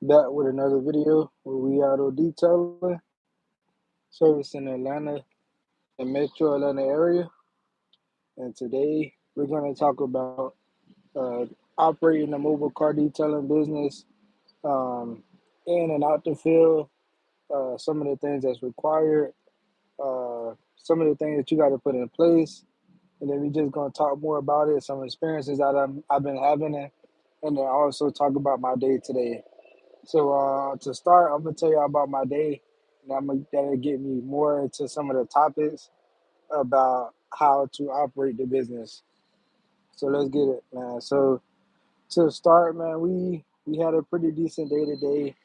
Back with another video where we auto detailing service in Atlanta and Metro Atlanta area. And today we're going to talk about uh, operating a mobile car detailing business um, in and out the field, some of the things that's required, some of the things that you got to put in place. And then we're just going to talk more about it, some experiences that I've been having, and then also talk about my day today. So to start, I'm gonna tell you about my day, and that'll get me more into some of the topics about how to operate the business. So let's get it, man. So to start, man, we had a pretty decent day today.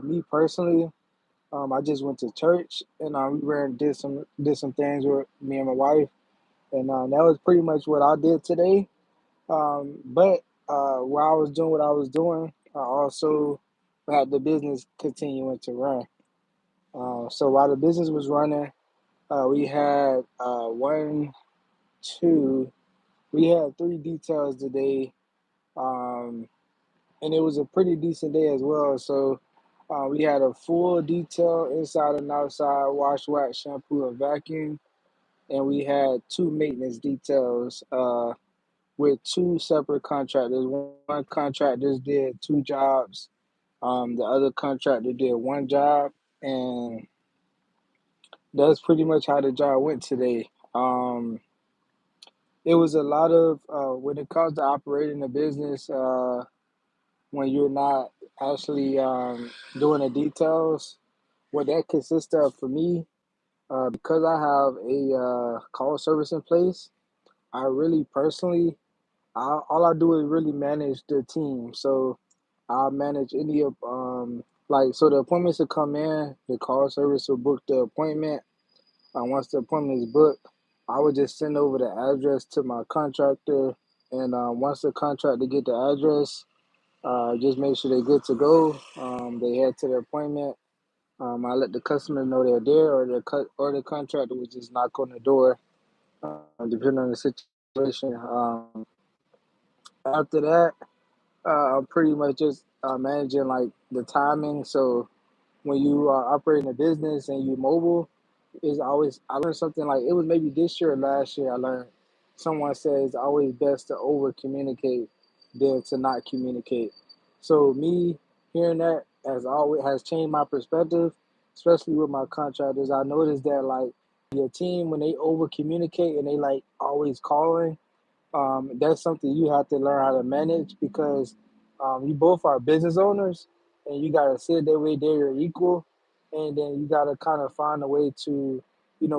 Me personally, I just went to church and we ran did some things with me and my wife, and that was pretty much what I did today. But while I was doing what I was doing, I also had the business continuing to run. So while the business was running, we had one, two, we had three details today, um, and it was a pretty decent day as well. So we had a full detail inside and outside, wash, wax, shampoo, and vacuum, and we had two maintenance details with two separate contractors. One contractor did two jobs. The other contractor did one job, and that's pretty much how the job went today. It was a lot of when it comes to operating a business, when you're not actually doing the details. What that consists of for me, because I have a call service in place, I really personally, all I do is really manage the team. So I'll manage any of like so the appointments will come in, the call service will book the appointment. Once the appointment is booked, I would just send over the address to my contractor, and once the contractor get the address, just make sure they're good to go. They head to the appointment. I let the customer know they're there, or the contractor would just knock on the door, depending on the situation. After that, I'm pretty much just managing like the timing. So when you are operating a business and you mobile, is always I learned something like it was maybe this year or last year I learned someone says it's always best to over communicate than to not communicate. So me hearing that has always has changed my perspective, especially with my contractors. I noticed that like your team when they over communicate and they like always calling, that's something you have to learn how to manage because you both are business owners and you got to sit that way they're equal. And then you got to kind of find a way to,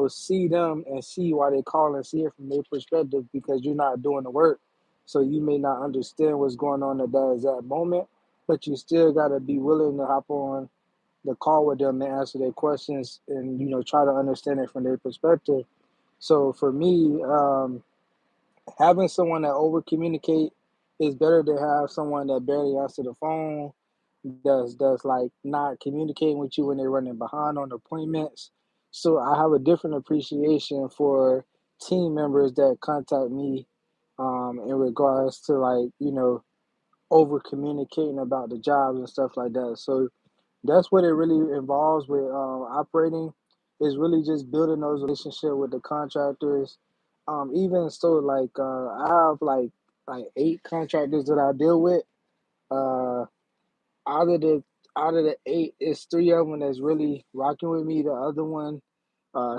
see them and see why they call and see it from their perspective because you're not doing the work. So you may not understand what's going on at that exact moment, but you still got to be willing to hop on the call with them and answer their questions and, try to understand it from their perspective. So for me, having someone that over communicate is better than have someone that barely answer the phone, that's like not communicating with you when they're running behind on appointments. So I have a different appreciation for team members that contact me in regards to like over communicating about the jobs and stuff like that. So that's what it really involves with operating is really just building those relationships with the contractors. Even so, like I have like eight contractors that I deal with. Uh, out of the out of the eight, it's three of them that's really rocking with me. The other one,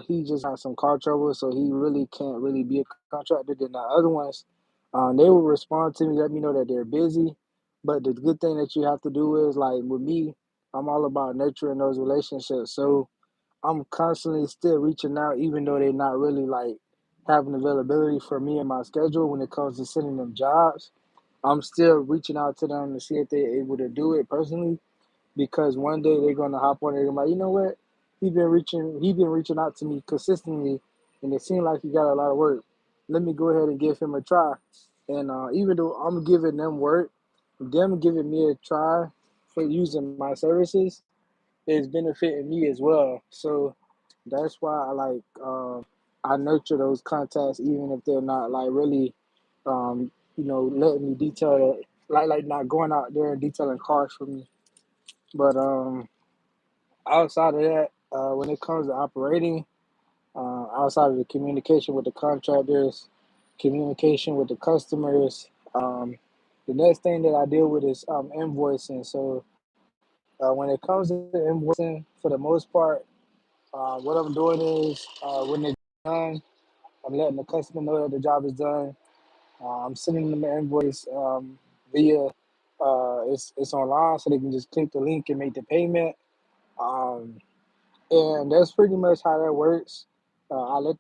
he just had some car trouble, so he really can't really be a contractor. Then the other ones, they will respond to me, let me know that they're busy. But the good thing that you have to do is like with me, I'm all about nurturing those relationships. So I'm constantly still reaching out, even though they're not really like having availability for me and my schedule when it comes to sending them jobs. I'm still reaching out to them to see if they're able to do it personally because one day they're gonna hop on it and be like, you know what? He been reaching out to me consistently and it seemed like he got a lot of work. Let me go ahead and give him a try. And even though I'm giving them work, them giving me a try for using my services is benefiting me as well. So that's why I nurture those contacts even if they're not like really letting me detail it, like not going out there and detailing cars for me. But outside of that, when it comes to operating, outside of the communication with the contractors, communication with the customers, the next thing that I deal with is invoicing. So when it comes to invoicing, for the most part, what I'm doing is when it's done, I'm letting the customer know that the job is done. I'm sending them an invoice via it's online, so they can just click the link and make the payment. Um, and that's pretty much how that works. I let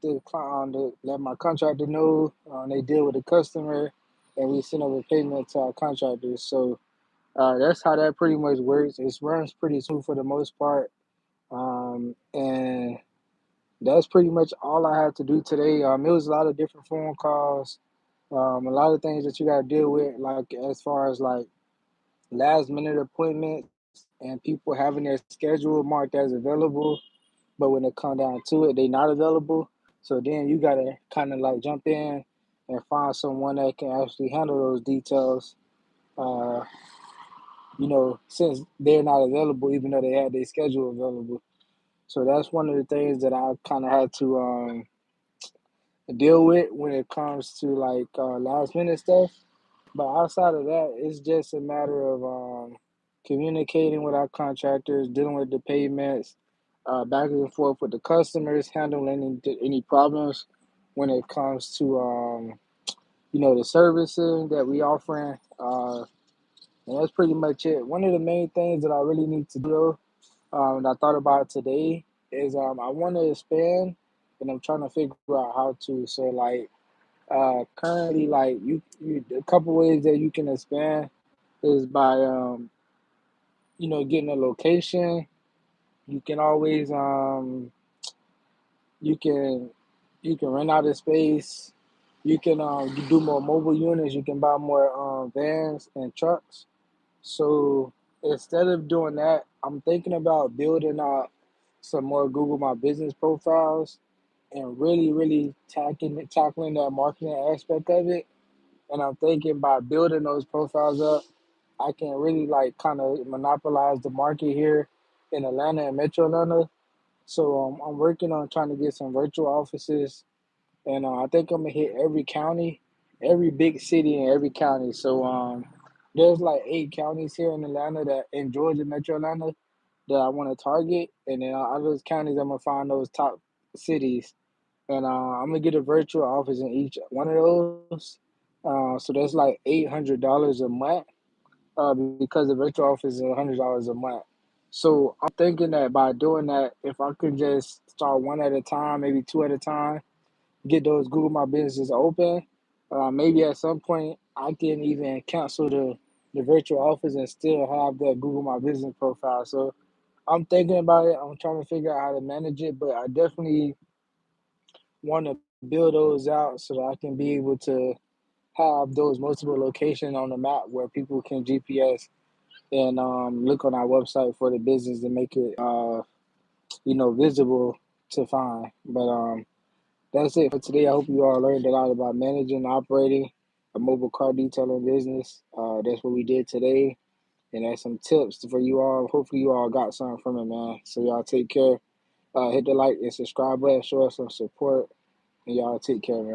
let my contractor know. They deal with the customer, and we send over payment to our contractors. So that's how that pretty much works. It runs pretty smooth for the most part, and that's pretty much all I had to do today. It was a lot of different phone calls, a lot of things that you got to deal with, like as far as like last minute appointments and people having their schedule marked as available, but when it come down to it, they not available. So then you gotta kind of like jump in and find someone that can actually handle those details. Uh, since they're not available, even though they had their schedule available. So that's one of the things that I kind of had to deal with when it comes to like last minute stuff. But outside of that, it's just a matter of communicating with our contractors, dealing with the payments, back and forth with the customers, handling any problems when it comes to the services that we offering. And that's pretty much it. One of the main things that I really need to do, and I thought about today, is I want to expand, and I'm trying to figure out how to. So like currently, like you a couple ways that you can expand is by getting a location. You can always you can you can rent out a space. You can you do more mobile units. You can buy more vans and trucks. So instead of doing that, I'm thinking about building out some more Google My Business profiles and really tackling that marketing aspect of it. And I'm thinking by building those profiles up, I can really like kind of monopolize the market here in Atlanta and Metro Atlanta. So I'm working on trying to get some virtual offices, and I think I'm gonna hit every county, every big city in every county. So there's like 8 counties here in Atlanta that in Georgia, Metro Atlanta, that I want to target, and then out of those counties, I'm gonna find those top cities, and I'm gonna get a virtual office in each one of those. So that's like $800 a month because the virtual office is $100 a month. So I'm thinking that by doing that, if I could just start one at a time, maybe two at a time, get those Google My Businesses open, maybe at some point I can even cancel the virtual office and still have that Google My Business profile. So I'm thinking about it. I'm trying to figure out how to manage it, but I definitely want to build those out so that I can be able to have those multiple locations on the map where people can GPS and look on our website for the business and make it visible to find. But that's it for today. I hope you all learned a lot about managing and operating a mobile car detailing business. That's what we did today, and that's some tips for you all. Hopefully you all got something from it, man. So y'all take care. Hit the like and subscribe button, show us some support, and y'all take care, man.